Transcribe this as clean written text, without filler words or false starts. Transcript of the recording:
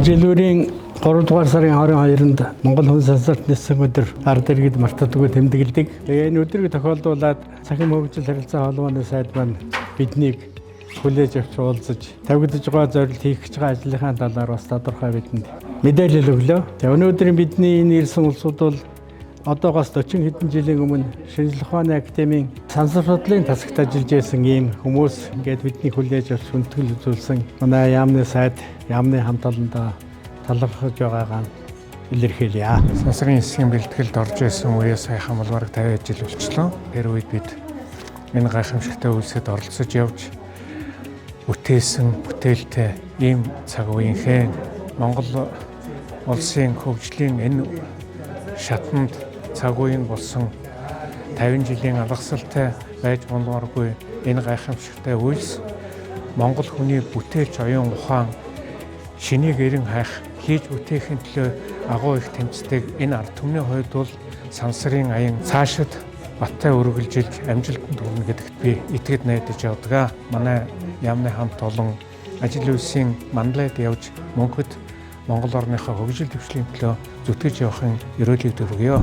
Жилүүрийн 3 дугаар сарын 22-нд Монгол хүн сансарт нисэн өдөр ард иргэд мартагдгүй тэмдэглэдэг. Энэ өдрийг тохиолдуулаад цахим хөгжил харилцаа холбооны сайд маань биднийг хүлээж авч уулзаж тавигдж байгаа зорилт хийх гэж байгаа ажлынхаа талаар бас тодорхой бидэнд мэдээлэл өглөө. Өнөөдрийн бидний энэ ирсэн улсууд бол одоогоос 40 хэдэн жилийн өмнө шинжлэх ухааны академийн сансар судлалын тасагт ажиллаж байсан ийм хүмүүс ингээд бидний хүлээж авч хүндэтгэл үзүүлсэн манай яамны сайд, яамны хамт олондоо талархаж байгаагаа илэрхийлье. Сансрын эсгийн бэлтгэлд орж байсан үеэс саяхан бол бараг 50 жил болчихлоо. Тэр үед бид энэ гайхамшигтай үйлсэд оролцож явж бүтээсэн бүтээлтэй ийм цаг үеийнхээ Монгол улсын хөгжлийн энэ шатанд цаг үеийн болсон 50 жилийн алгасалтай байж болмооргүй энэ гайхамшигтай үйлс Монгол хүний бүтээлч оюун ухаан шинийг эрен хайх хийж бүтээхийн төлөө агуу их тэмцдэг энэ ард түмний хувьд бол сансрын аян цаашид баттай үргэлжилж амжилтанд хүрнэ гэдэгт би итгэж найдаж явдаг. Манай яамны хамт олон ажил үйлсийн манлайд явж мөнхөд Монгол орныхоо хөгжил дэвшлийн төлөө зүтгэж явахын ерөөлийг төргөё.